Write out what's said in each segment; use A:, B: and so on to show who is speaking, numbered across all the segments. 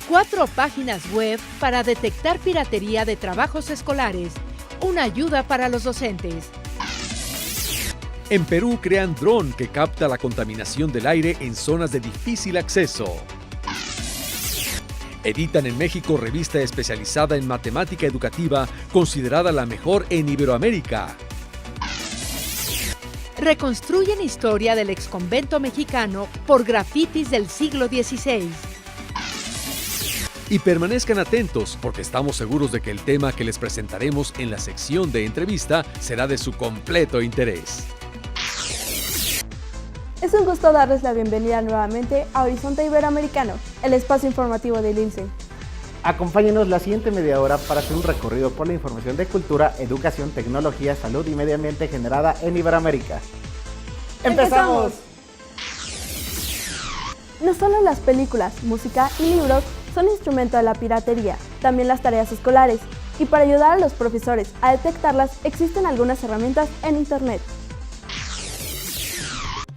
A: 4 páginas web para detectar piratería de trabajos escolares. Una ayuda para los docentes.
B: En Perú crean dron que capta la contaminación del aire en zonas de difícil acceso. Editan en México revista especializada en matemática educativa, considerada la mejor en Iberoamérica.
A: Reconstruyen historia del exconvento mexicano por grafitis del siglo XVI.
B: Y permanezcan atentos, porque estamos seguros de que el tema que les presentaremos en la sección de entrevista será de su completo interés.
C: Es un gusto darles la bienvenida nuevamente a Horizonte Iberoamericano, el espacio informativo del INSE.
D: Acompáñenos la siguiente media hora para hacer un recorrido por la información de cultura, educación, tecnología, salud y medio ambiente generada en Iberoamérica. ¡Empezamos!
C: No solo las películas, música y libros son instrumento de la piratería, también las tareas escolares. Y para ayudar a los profesores a detectarlas, existen algunas herramientas en Internet.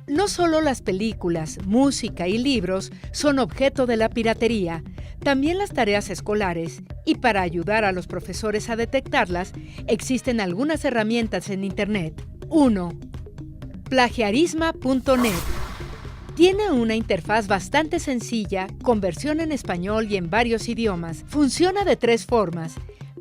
A: No solo las películas, música y libros son objeto de la piratería, también las tareas escolares. Y para ayudar a los profesores a detectarlas, existen algunas herramientas en Internet. 1. Plagiarisma.net. Tiene una interfaz bastante sencilla, con versión en español y en varios idiomas. Funciona de 3 formas: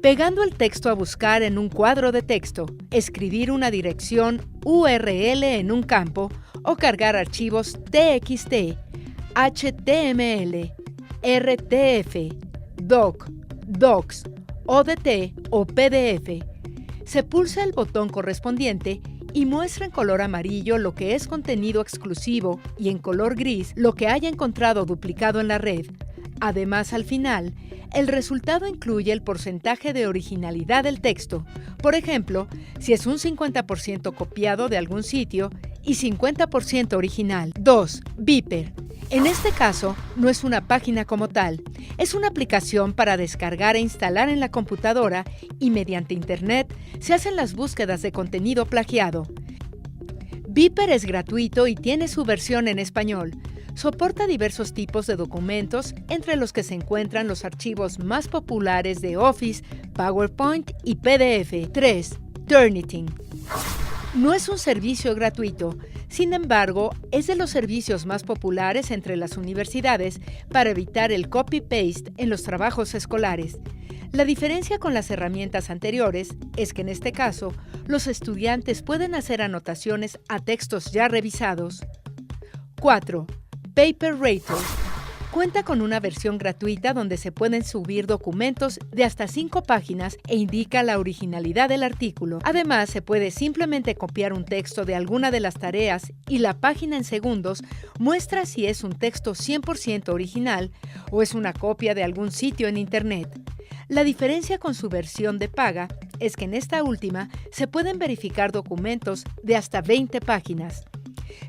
A: pegando el texto a buscar en un cuadro de texto, escribir una dirección URL en un campo o cargar archivos TXT, HTML, RTF, DOC, DOCS, ODT o PDF. Se pulsa el botón correspondiente y muestra en color amarillo lo que es contenido exclusivo y en color gris lo que haya encontrado duplicado en la red. Además, al final, el resultado incluye el porcentaje de originalidad del texto. Por ejemplo, si es un 50% copiado de algún sitio y 50% original. 2. Viper. En este caso, no es una página como tal, es una aplicación para descargar e instalar en la computadora y mediante Internet se hacen las búsquedas de contenido plagiado. Viper es gratuito y tiene su versión en español. Soporta diversos tipos de documentos, entre los que se encuentran los archivos más populares de Office, PowerPoint y PDF. 3. Turnitin. No es un servicio gratuito, sin embargo, es de los servicios más populares entre las universidades para evitar el copy-paste en los trabajos escolares. La diferencia con las herramientas anteriores es que en este caso, los estudiantes pueden hacer anotaciones a textos ya revisados. 4. PaperRater. Cuenta con una versión gratuita donde se pueden subir documentos de hasta 5 páginas e indica la originalidad del artículo. Además, se puede simplemente copiar un texto de alguna de las tareas y la página en segundos muestra si es un texto 100% original o es una copia de algún sitio en Internet. La diferencia con su versión de paga es que en esta última se pueden verificar documentos de hasta 20 páginas.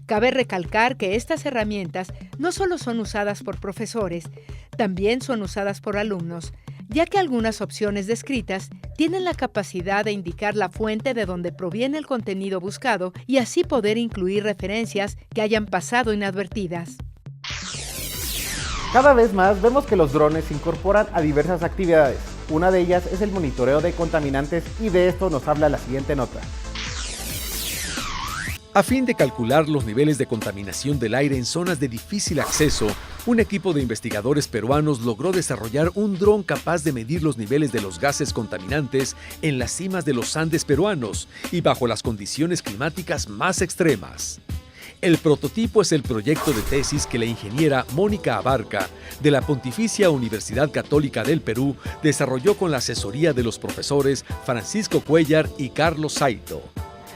A: Cabe recalcar que estas herramientas no solo son usadas por profesores, también son usadas por alumnos, ya que algunas opciones descritas tienen la capacidad de indicar la fuente de donde proviene el contenido buscado y así poder incluir referencias que hayan pasado inadvertidas.
D: Cada vez más vemos que los drones se incorporan a diversas actividades. Una de ellas es el monitoreo de contaminantes y de esto nos habla la siguiente nota.
B: A fin de calcular los niveles de contaminación del aire en zonas de difícil acceso, un equipo de investigadores peruanos logró desarrollar un dron capaz de medir los niveles de los gases contaminantes en las cimas de los Andes peruanos y bajo las condiciones climáticas más extremas. El prototipo es el proyecto de tesis que la ingeniera Mónica Abarca, de la Pontificia Universidad Católica del Perú, desarrolló con la asesoría de los profesores Francisco Cuellar y Carlos Saito.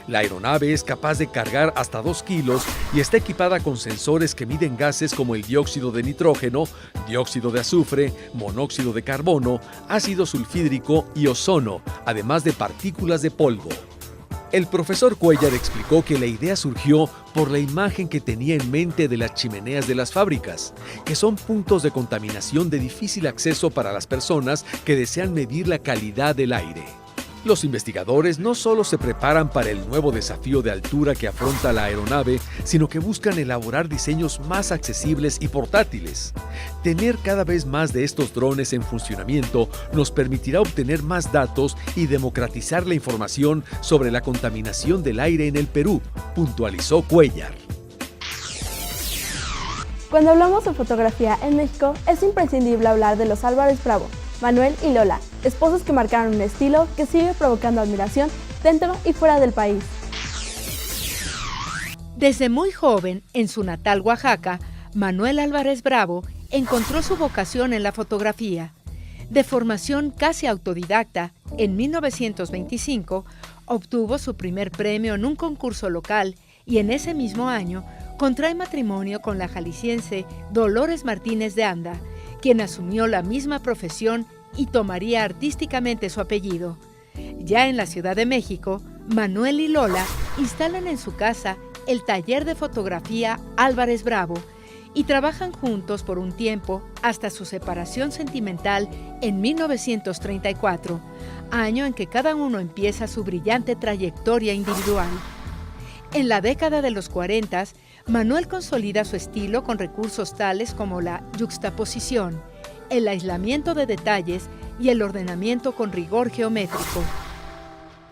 B: La aeronave es capaz de cargar hasta 2 kilos y está equipada con sensores que miden gases como el dióxido de nitrógeno, dióxido de azufre, monóxido de carbono, ácido sulfídrico y ozono, además de partículas de polvo. El profesor Cuellar explicó que la idea surgió por la imagen que tenía en mente de las chimeneas de las fábricas, que son puntos de contaminación de difícil acceso para las personas que desean medir la calidad del aire. Los investigadores no solo se preparan para el nuevo desafío de altura que afronta la aeronave, sino que buscan elaborar diseños más accesibles y portátiles. Tener cada vez más de estos drones en funcionamiento nos permitirá obtener más datos y democratizar la información sobre la contaminación del aire en el Perú, puntualizó Cuéllar.
C: Cuando hablamos de fotografía en México, es imprescindible hablar de los Álvarez Bravo, Manuel y Lola, esposos que marcaron un estilo que sigue provocando admiración dentro y fuera del país.
A: Desde muy joven, en su natal Oaxaca, Manuel Álvarez Bravo encontró su vocación en la fotografía. De formación casi autodidacta, en 1925 obtuvo su primer premio en un concurso local y en ese mismo año contrae matrimonio con la jalisciense Dolores Martínez de Anda, quien asumió la misma profesión y tomaría artísticamente su apellido. Ya en la Ciudad de México, Manuel y Lola instalan en su casa el taller de fotografía Álvarez Bravo y trabajan juntos por un tiempo hasta su separación sentimental en 1934, año en que cada uno empieza su brillante trayectoria individual. En la década de los 40, Manuel consolida su estilo con recursos tales como la yuxtaposición, el aislamiento de detalles y el ordenamiento con rigor geométrico.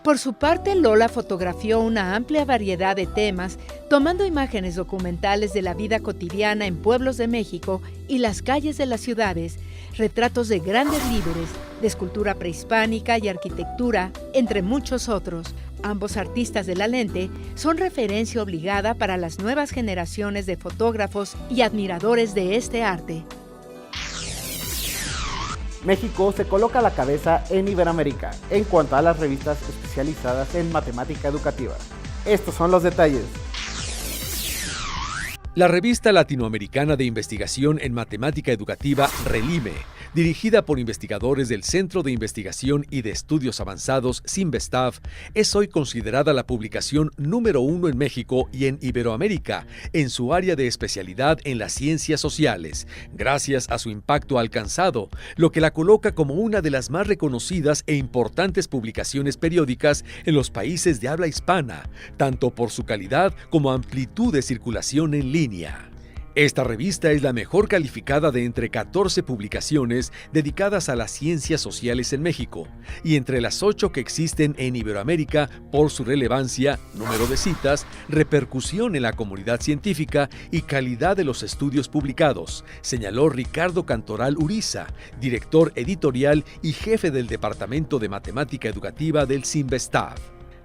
A: Por su parte, Lola fotografió una amplia variedad de temas, tomando imágenes documentales de la vida cotidiana en pueblos de México y las calles de las ciudades, retratos de grandes líderes, de escultura prehispánica y arquitectura, entre muchos otros. Ambos artistas de la lente son referencia obligada para las nuevas generaciones de fotógrafos y admiradores de este arte.
D: México se coloca a la cabeza en Iberoamérica en cuanto a las revistas especializadas en matemática educativa. Estos son los detalles.
B: La revista latinoamericana de investigación en matemática educativa, RELIME, dirigida por investigadores del Centro de Investigación y de Estudios Avanzados, CINVESTAV, es hoy considerada la publicación número 1 en México y en Iberoamérica, en su área de especialidad en las ciencias sociales, gracias a su impacto alcanzado, lo que la coloca como una de las más reconocidas e importantes publicaciones periódicas en los países de habla hispana, tanto por su calidad como amplitud de circulación en línea. Esta revista es la mejor calificada de entre 14 publicaciones dedicadas a las ciencias sociales en México, y entre las 8 que existen en Iberoamérica por su relevancia, número de citas, repercusión en la comunidad científica y calidad de los estudios publicados, señaló Ricardo Cantoral Uriza, director editorial y jefe del Departamento de Matemática Educativa del CINVESTAV.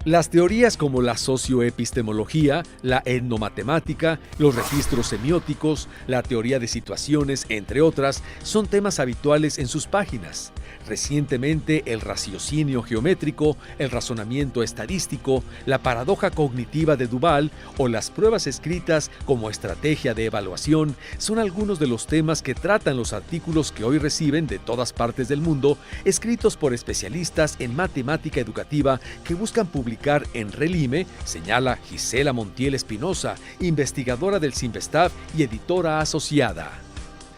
B: Las teorías como la socioepistemología, la etnomatemática, los registros semióticos, la teoría de situaciones, entre otras, son temas habituales en sus páginas. Recientemente, el raciocinio geométrico, el razonamiento estadístico, la paradoja cognitiva de Duval o las pruebas escritas como estrategia de evaluación son algunos de los temas que tratan los artículos que hoy reciben de todas partes del mundo, escritos por especialistas en matemática educativa que buscan publicar en RELIME, señala Gisela Montiel Espinosa, investigadora del CINVESTAV y editora asociada.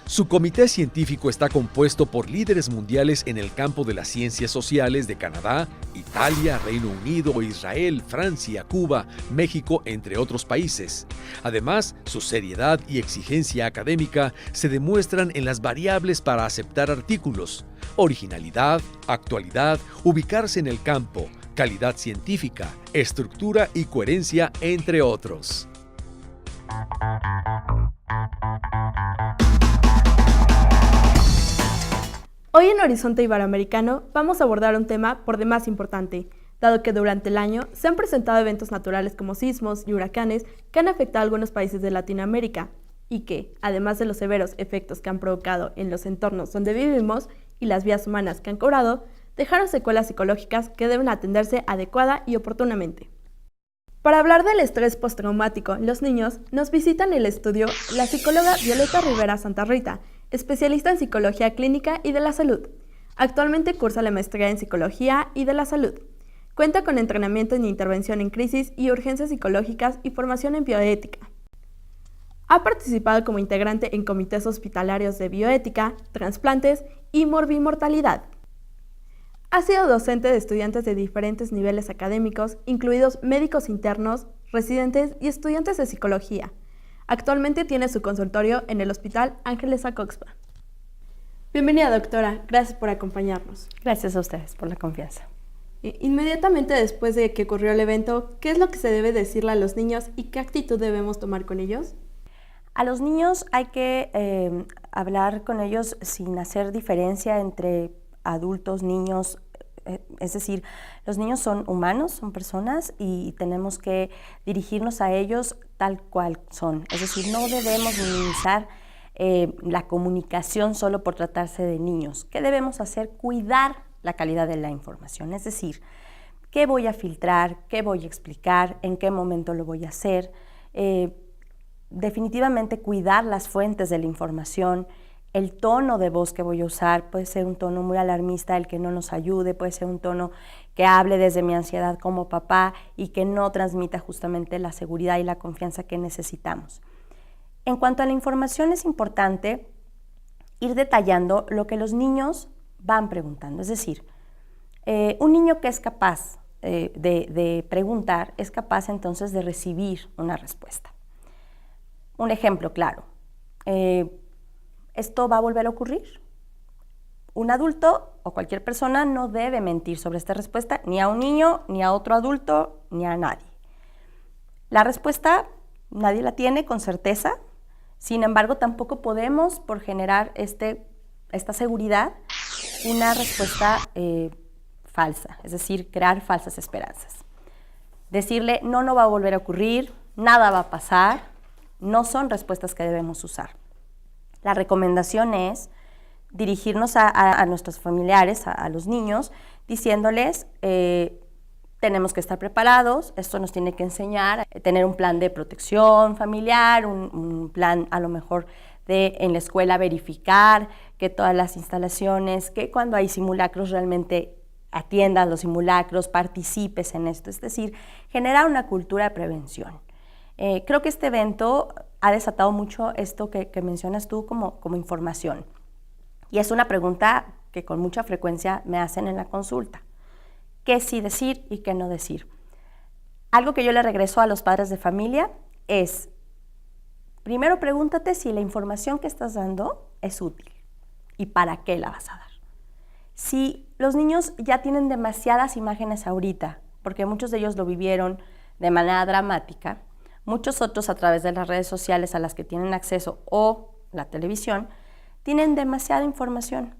B: Su comité científico está compuesto por líderes mundiales en el campo de las ciencias sociales de Canadá, Italia, Reino Unido, Israel, Francia, Cuba, México, entre otros países. Además, su seriedad y exigencia académica se demuestran en las variables para aceptar artículos: originalidad, actualidad, ubicarse en el campo, calidad científica, estructura y coherencia, entre otros.
C: Hoy en Horizonte Iberoamericano vamos a abordar un tema por demás importante, dado que durante el año se han presentado eventos naturales como sismos y huracanes que han afectado a algunos países de Latinoamérica y que, además de los severos efectos que han provocado en los entornos donde vivimos y las vidas humanas que han cobrado, dejaron secuelas psicológicas que deben atenderse adecuada y oportunamente. Para hablar del estrés postraumático en los niños, nos visita en el estudio la psicóloga Violeta Rivera Santa Rita, especialista en Psicología Clínica y de la Salud. Actualmente cursa la maestría en Psicología y de la Salud. Cuenta con entrenamiento en intervención en crisis y urgencias psicológicas y formación en bioética. Ha participado como integrante en comités hospitalarios de bioética, trasplantes y morbimortalidad. Ha sido docente de estudiantes de diferentes niveles académicos, incluidos médicos internos, residentes y estudiantes de psicología. Actualmente tiene su consultorio en el Hospital Ángeles Acoxpa. Bienvenida, doctora. Gracias por acompañarnos.
E: Gracias a ustedes por la confianza.
C: Inmediatamente después de que ocurrió el evento, ¿qué es lo que se debe decirle a los niños y qué actitud debemos tomar con ellos?
E: A los niños hay que hablar con ellos sin hacer diferencia entre adultos, niños, es decir, los niños son humanos, son personas y tenemos que dirigirnos a ellos tal cual son. Es decir, no debemos minimizar la comunicación solo por tratarse de niños. ¿Qué debemos hacer? Cuidar la calidad de la información, es decir, qué voy a filtrar, qué voy a explicar, en qué momento lo voy a hacer. Definitivamente cuidar las fuentes de la información. El tono de voz que voy a usar puede ser un tono muy alarmista, el que no nos ayude, puede ser un tono que hable desde mi ansiedad como papá y que no transmita justamente la seguridad y la confianza que necesitamos. En cuanto a la información, es importante ir detallando lo que los niños van preguntando. Es decir, un niño que es capaz de preguntar es capaz entonces de recibir una respuesta. Un ejemplo claro. ¿Esto va a volver a ocurrir? Un adulto o cualquier persona no debe mentir sobre esta respuesta, ni a un niño, ni a otro adulto, ni a nadie. La respuesta nadie la tiene con certeza, sin embargo tampoco podemos, por generar esta seguridad, una respuesta falsa, es decir, crear falsas esperanzas. Decirle no va a volver a ocurrir, nada va a pasar, no son respuestas que debemos usar. La recomendación es dirigirnos a nuestros familiares, a los niños, diciéndoles tenemos que estar preparados, esto nos tiene que enseñar, tener un plan de protección familiar, un plan a lo mejor de en la escuela verificar que todas las instalaciones, que cuando hay simulacros realmente atiendas los simulacros, participes en esto, es decir, generar una cultura de prevención. Creo que este evento ha desatado mucho esto que mencionas tú como información. Y es una pregunta que con mucha frecuencia me hacen en la consulta. ¿Qué sí decir y qué no decir? Algo que yo le regreso a los padres de familia es, primero pregúntate si la información que estás dando es útil y para qué la vas a dar. Si los niños ya tienen demasiadas imágenes ahorita, porque muchos de ellos lo vivieron de manera dramática, muchos otros a través de las redes sociales a las que tienen acceso o la televisión, tienen demasiada información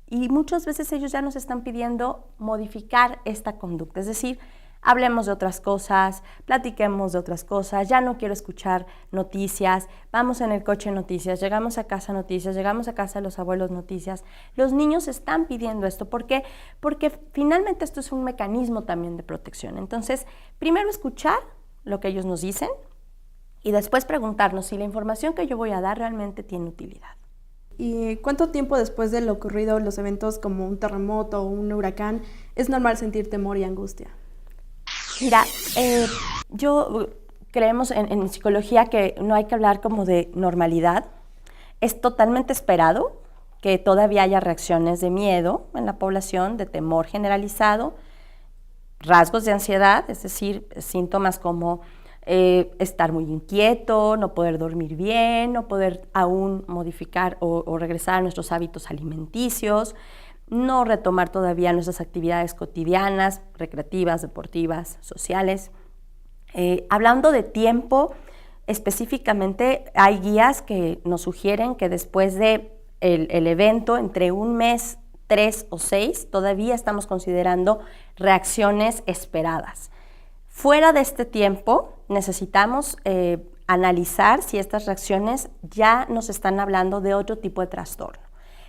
E: y muchas veces ellos ya nos están pidiendo modificar esta conducta, es decir, hablemos de otras cosas, platiquemos de otras cosas, ya no quiero escuchar noticias, vamos en el coche noticias, llegamos a casa noticias, llegamos a casa de los abuelos noticias. Los niños están pidiendo esto, ¿por qué? Porque finalmente esto es un mecanismo también de protección. Entonces, primero escuchar lo que ellos nos dicen, y después preguntarnos si la información que yo voy a dar realmente tiene utilidad.
C: ¿Y cuánto tiempo después de lo ocurrido en los eventos como un terremoto o un huracán es normal sentir temor y angustia?
E: Mira, creemos en psicología que no hay que hablar como de normalidad. Es totalmente esperado que todavía haya reacciones de miedo en la población, de temor generalizado, rasgos de ansiedad, es decir, síntomas como estar muy inquieto, no poder dormir bien, no poder aún modificar o regresar a nuestros hábitos alimenticios, no retomar todavía nuestras actividades cotidianas, recreativas, deportivas, sociales. Hablando de tiempo, específicamente hay guías que nos sugieren que después de el evento, entre un mes, 3 o 6, todavía estamos considerando reacciones esperadas. Fuera de este tiempo, necesitamos analizar si estas reacciones ya nos están hablando de otro tipo de trastorno,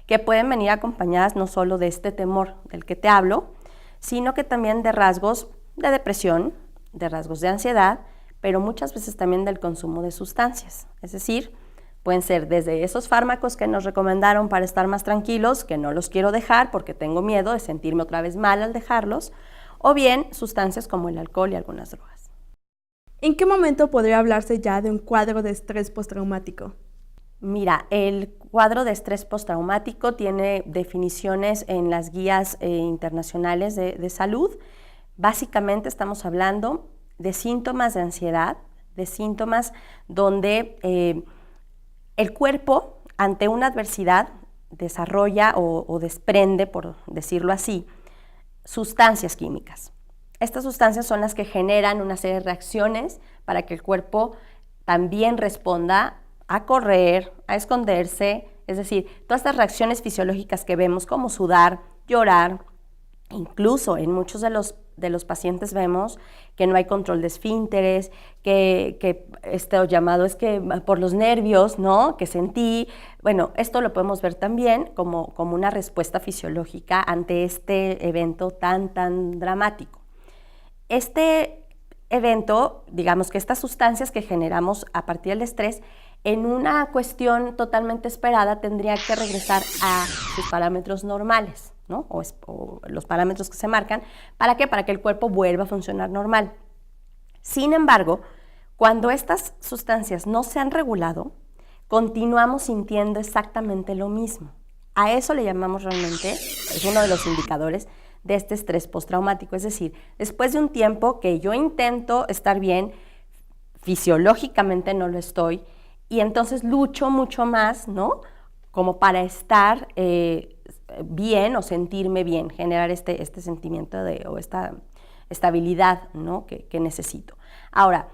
E: que pueden venir acompañadas no solo de este temor del que te hablo, sino que también de rasgos de depresión, de rasgos de ansiedad, pero muchas veces también del consumo de sustancias. Es decir, pueden ser desde esos fármacos que nos recomendaron para estar más tranquilos, que no los quiero dejar porque tengo miedo de sentirme otra vez mal al dejarlos, o bien sustancias como el alcohol y algunas drogas.
C: ¿En qué momento podría hablarse ya de un cuadro de estrés postraumático?
E: Mira, el cuadro de estrés postraumático tiene definiciones en las guías internacionales de salud. Básicamente estamos hablando de síntomas de ansiedad, de síntomas donde el cuerpo ante una adversidad desarrolla o desprende, por decirlo así, sustancias químicas. Estas sustancias son las que generan una serie de reacciones para que el cuerpo también responda a correr, a esconderse, es decir, todas estas reacciones fisiológicas que vemos como sudar, llorar, incluso en muchos de los pacientes vemos que no hay control de esfínteres, que llamado es que por los nervios, ¿no? Que sentí. Bueno, esto lo podemos ver también como una respuesta fisiológica ante este evento tan dramático. Este evento, digamos que estas sustancias que generamos a partir del estrés, en una cuestión totalmente esperada tendría que regresar a sus parámetros normales, ¿no? O los parámetros que se marcan. ¿Para qué? Para que el cuerpo vuelva a funcionar normal. Sin embargo, cuando estas sustancias no se han regulado, continuamos sintiendo exactamente lo mismo. A eso le llamamos realmente, es uno de los indicadores de este estrés postraumático. Es decir, después de un tiempo que yo intento estar bien, fisiológicamente no lo estoy, y entonces lucho mucho más, ¿no? Como para estar bien o sentirme bien, generar este sentimiento o esta estabilidad, ¿no? que necesito. Ahora,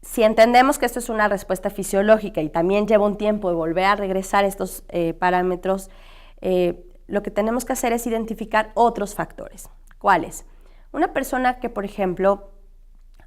E: si entendemos que esto es una respuesta fisiológica y también lleva un tiempo de volver a regresar estos parámetros, lo que tenemos que hacer es identificar otros factores. ¿Cuáles? Una persona que, por ejemplo,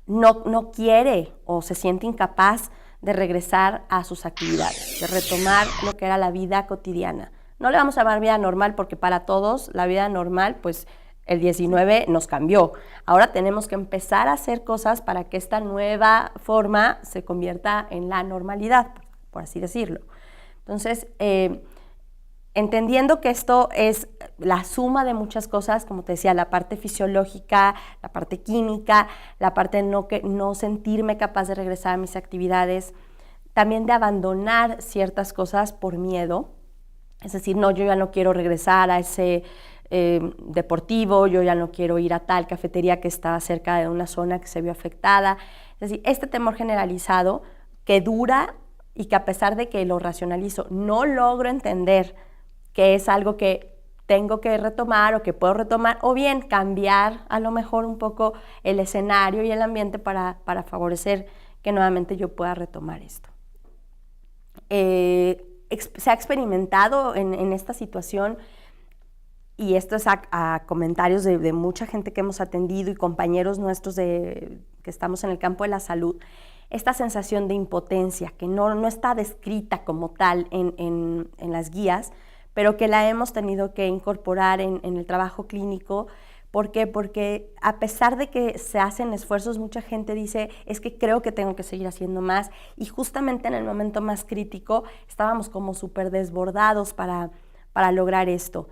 E: no quiere o se siente incapaz de regresar a sus actividades, de retomar lo que era la vida cotidiana. No le vamos a llamar vida normal porque para todos la vida normal, pues el 19 nos cambió. Ahora tenemos que empezar a hacer cosas para que esta nueva forma se convierta en la normalidad, por así decirlo. Entonces, entendiendo que esto es la suma de muchas cosas, como te decía, la parte fisiológica, la parte química, la parte de no sentirme capaz de regresar a mis actividades, también de abandonar ciertas cosas por miedo, es decir, no, yo ya no quiero regresar a ese deportivo, yo ya no quiero ir a tal cafetería que estaba cerca de una zona que se vio afectada. Es decir, este temor generalizado que dura y que a pesar de que lo racionalizo, no logro entender que es algo que tengo que retomar o que puedo retomar, o bien cambiar a lo mejor un poco el escenario y el ambiente para favorecer que nuevamente yo pueda retomar esto. Se ha experimentado en esta situación, y esto es a comentarios de mucha gente que hemos atendido y compañeros nuestros que estamos en el campo de la salud, esta sensación de impotencia que no está descrita como tal en las guías, pero que la hemos tenido que incorporar en el trabajo clínico. ¿Por qué? Porque a pesar de que se hacen esfuerzos, mucha gente dice, es que creo que tengo que seguir haciendo más, y justamente en el momento más crítico estábamos como súper desbordados para lograr esto.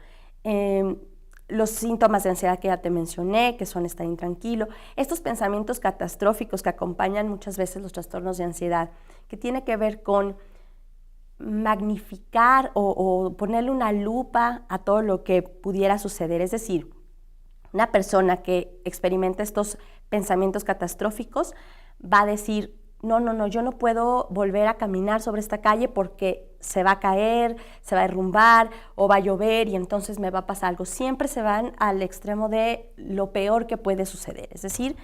E: Los síntomas de ansiedad que ya te mencioné, que son estar intranquilo, estos pensamientos catastróficos que acompañan muchas veces los trastornos de ansiedad, que tiene que ver con magnificar o ponerle una lupa a todo lo que pudiera suceder. Es decir, una persona que experimenta estos pensamientos catastróficos va a decir, no, yo no puedo volver a caminar sobre esta calle porque se va a caer, se va a derrumbar o va a llover y entonces me va a pasar algo. Siempre se van al extremo de lo peor que puede suceder. Es decir,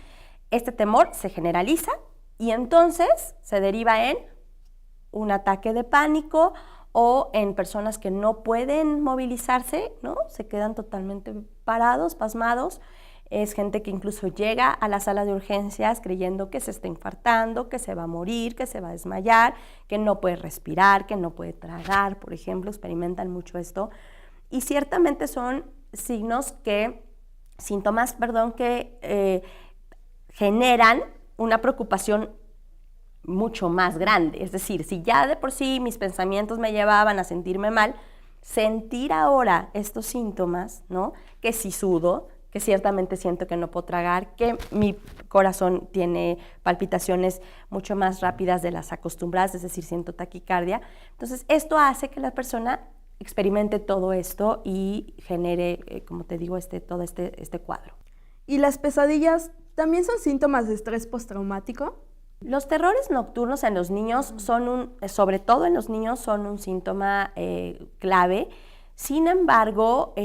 E: este temor se generaliza y entonces se deriva en un ataque de pánico o en personas que no pueden movilizarse, ¿no? Se quedan totalmente parados, pasmados. Es gente que incluso llega a la sala de urgencias creyendo que se está infartando, que se va a morir, que se va a desmayar, que no puede respirar, que no puede tragar, por ejemplo, experimentan mucho esto. Y ciertamente son síntomas que generan una preocupación mucho más grande. Es decir, si ya de por sí mis pensamientos me llevaban a sentirme mal, sentir ahora estos síntomas, ¿no? Que si sudo, que ciertamente siento que no puedo tragar, que mi corazón tiene palpitaciones mucho más rápidas de las acostumbradas, es decir, siento taquicardia. Entonces, esto hace que la persona experimente todo esto y genere, como te digo, todo este cuadro.
C: ¿Y las pesadillas también son síntomas de estrés postraumático?
E: Los terrores nocturnos en los niños sobre todo en los niños, son un síntoma clave. Sin embargo,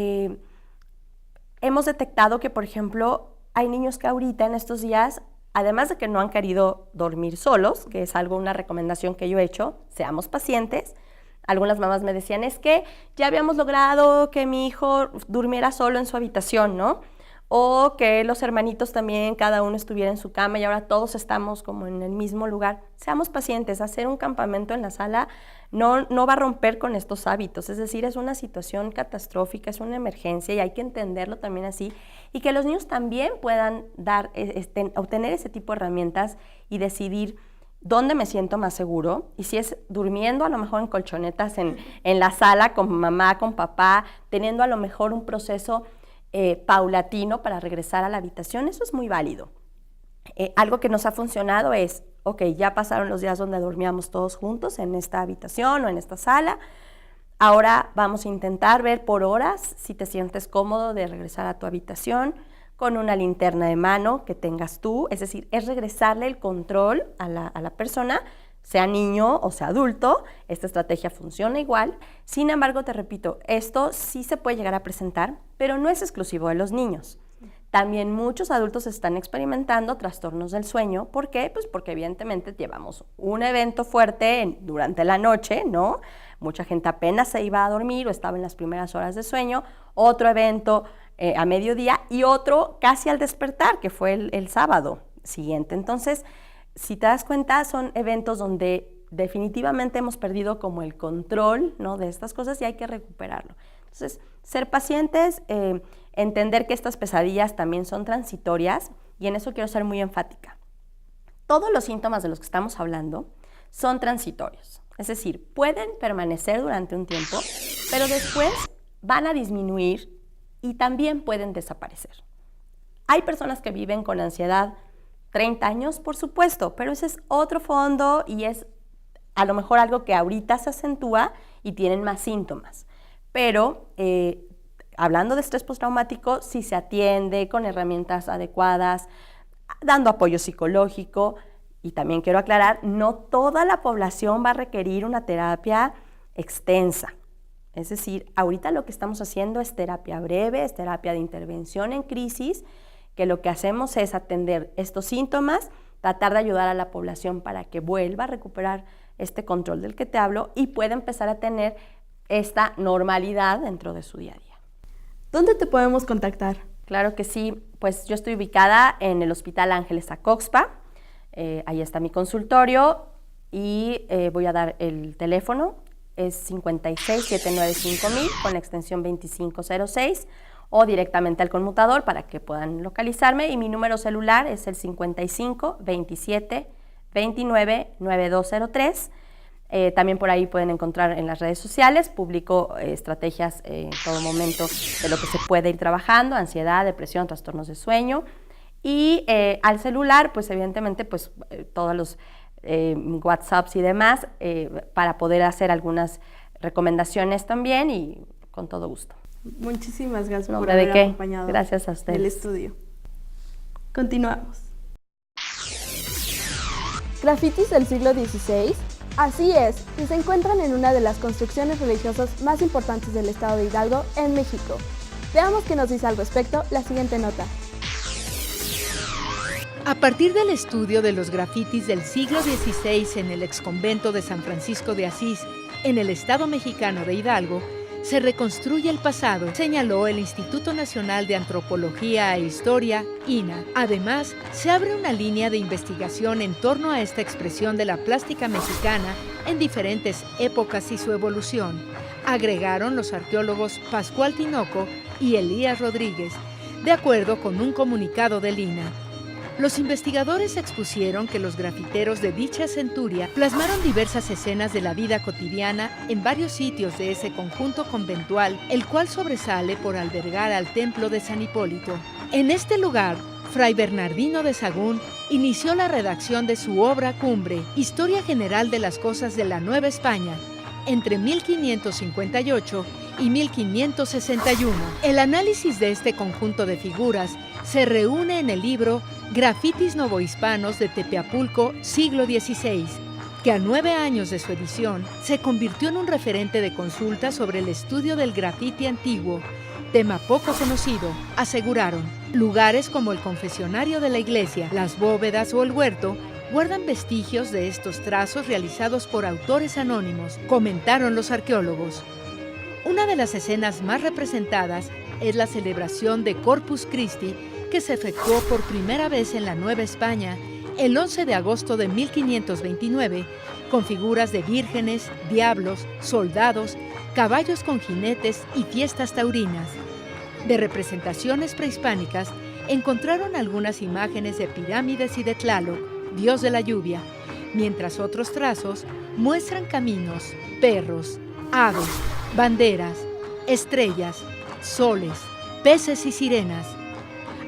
E: hemos detectado que, por ejemplo, hay niños que ahorita en estos días, además de que no han querido dormir solos, que es una recomendación que yo he hecho, seamos pacientes. Algunas mamás me decían, es que ya habíamos logrado que mi hijo durmiera solo en su habitación, ¿no? O que los hermanitos también, cada uno estuviera en su cama y ahora todos estamos como en el mismo lugar. Seamos pacientes, hacer un campamento en la sala no va a romper con estos hábitos, es decir, es una situación catastrófica, es una emergencia y hay que entenderlo también así, y que los niños también puedan obtener ese tipo de herramientas y decidir dónde me siento más seguro, y si es durmiendo a lo mejor en colchonetas en la sala con mamá, con papá, teniendo a lo mejor un proceso paulatino para regresar a la habitación, eso es muy válido. Algo que nos ha funcionado es, ok, ya pasaron los días donde dormíamos todos juntos en esta habitación o en esta sala, ahora vamos a intentar ver por horas si te sientes cómodo de regresar a tu habitación con una linterna de mano que tengas tú, es decir, es regresarle el control a la persona, sea niño o sea adulto. Esta estrategia funciona igual. Sin embargo, te repito, esto sí se puede llegar a presentar, pero no es exclusivo de los niños. También muchos adultos están experimentando trastornos del sueño. ¿Por qué? Pues porque evidentemente llevamos un evento fuerte durante la noche, ¿no? Mucha gente apenas se iba a dormir o estaba en las primeras horas de sueño, otro evento a mediodía y otro casi al despertar, que fue el sábado siguiente. Entonces, si te das cuenta, son eventos donde definitivamente hemos perdido como el control, ¿no?, de estas cosas y hay que recuperarlo. Entonces, ser pacientes, entender que estas pesadillas también son transitorias, y en eso quiero ser muy enfática. Todos los síntomas de los que estamos hablando son transitorios, es decir, pueden permanecer durante un tiempo, pero después van a disminuir y también pueden desaparecer. Hay personas que viven con ansiedad 30 años, por supuesto, pero ese es otro fondo y es a lo mejor algo que ahorita se acentúa y tienen más síntomas. Pero hablando de estrés postraumático, si se atiende con herramientas adecuadas, dando apoyo psicológico, y también quiero aclarar, no toda la población va a requerir una terapia extensa. Es decir, ahorita lo que estamos haciendo es terapia breve, es terapia de intervención en crisis, que lo que hacemos es atender estos síntomas, tratar de ayudar a la población para que vuelva a recuperar este control del que te hablo y pueda empezar a tener esta normalidad dentro de su día a día.
C: ¿Dónde te podemos contactar?
E: Claro que sí, pues yo estoy ubicada en el Hospital Ángeles Acoxpa, ahí está mi consultorio y voy a dar el teléfono, es 56-795-1000 con la extensión 2506, o directamente al conmutador para que puedan localizarme, y mi número celular es el 55 27 29 9203. También por ahí pueden encontrar en las redes sociales, publico estrategias en todo momento de lo que se puede ir trabajando, ansiedad, depresión, trastornos de sueño, y al celular, pues evidentemente, pues todos los WhatsApps y demás, para poder hacer algunas recomendaciones también, y con todo gusto.
C: Muchísimas gracias por
E: ¿De
C: haber
E: qué?
C: acompañado.
E: Gracias a ustedes.
C: El estudio. Continuamos. ¿Grafitis del siglo XVI? Así es, y se encuentran en una de las construcciones religiosas más importantes del estado de Hidalgo, en México. Veamos qué nos dice al respecto la siguiente nota.
A: A partir del estudio de los grafitis del siglo XVI en el exconvento de San Francisco de Asís, en el estado mexicano de Hidalgo, se reconstruye el pasado, señaló el Instituto Nacional de Antropología e Historia, INA. Además, se abre una línea de investigación en torno a esta expresión de la plástica mexicana en diferentes épocas y su evolución, agregaron los arqueólogos Pascual Tinoco y Elías Rodríguez, de acuerdo con un comunicado del INA. Los investigadores expusieron que los grafiteros de dicha centuria plasmaron diversas escenas de la vida cotidiana en varios sitios de ese conjunto conventual, el cual sobresale por albergar al templo de San Hipólito. En este lugar, Fray Bernardino de Sahagún inició la redacción de su obra cumbre, Historia General de las Cosas de la Nueva España, entre 1558 y 1561. El análisis de este conjunto de figuras se reúne en el libro Grafitis Novohispanos de Tepeapulco, siglo XVI, que a 9 años de su edición se convirtió en un referente de consulta sobre el estudio del grafiti antiguo, tema poco conocido, aseguraron. Lugares como el confesionario de la iglesia, las bóvedas o el huerto guardan vestigios de estos trazos realizados por autores anónimos, comentaron los arqueólogos. Una de las escenas más representadas es la celebración de Corpus Christi, que se efectuó por primera vez en la Nueva España el 11 de agosto de 1529, con figuras de vírgenes, diablos, soldados, caballos con jinetes y fiestas taurinas. De representaciones prehispánicas, encontraron algunas imágenes de pirámides y de Tlaloc, dios de la lluvia, mientras otros trazos muestran caminos, perros, aves, banderas, estrellas, soles, peces y sirenas.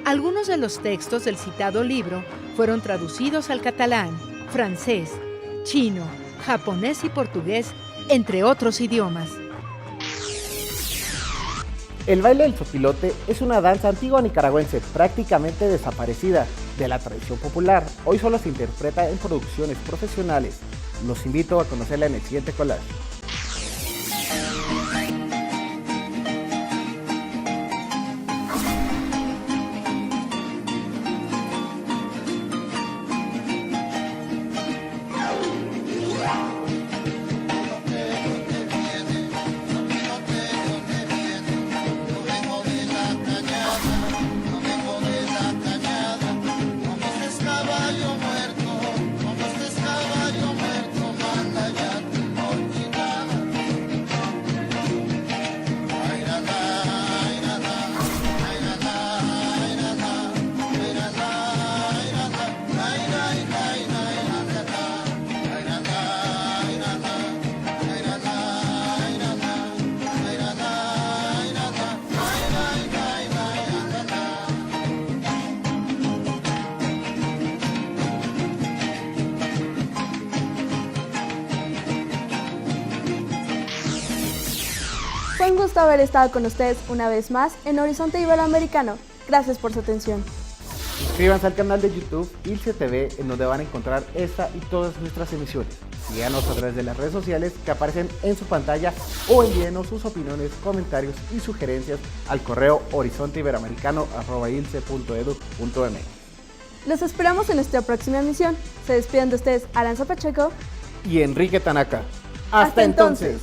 A: Algunos de los textos del citado libro fueron traducidos al catalán, francés, chino, japonés y portugués, entre otros idiomas.
D: El baile del zopilote es una danza antigua nicaragüense prácticamente desaparecida de la tradición popular. Hoy solo se interpreta en producciones profesionales. Los invito a conocerla en el siguiente collage.
C: Fue un gusto haber estado con ustedes una vez más en Horizonte Iberoamericano. Gracias por su atención.
D: Suscríbanse al canal de YouTube ILCE TV, en donde van a encontrar esta y todas nuestras emisiones. Síganos a través de las redes sociales que aparecen en su pantalla o envíenos sus opiniones, comentarios y sugerencias al correo horizonteiberoamericano@ilce.edu.mx.
C: Los esperamos en nuestra próxima emisión. Se despiden de ustedes Aranza Pacheco
D: y Enrique Tanaka. Hasta entonces.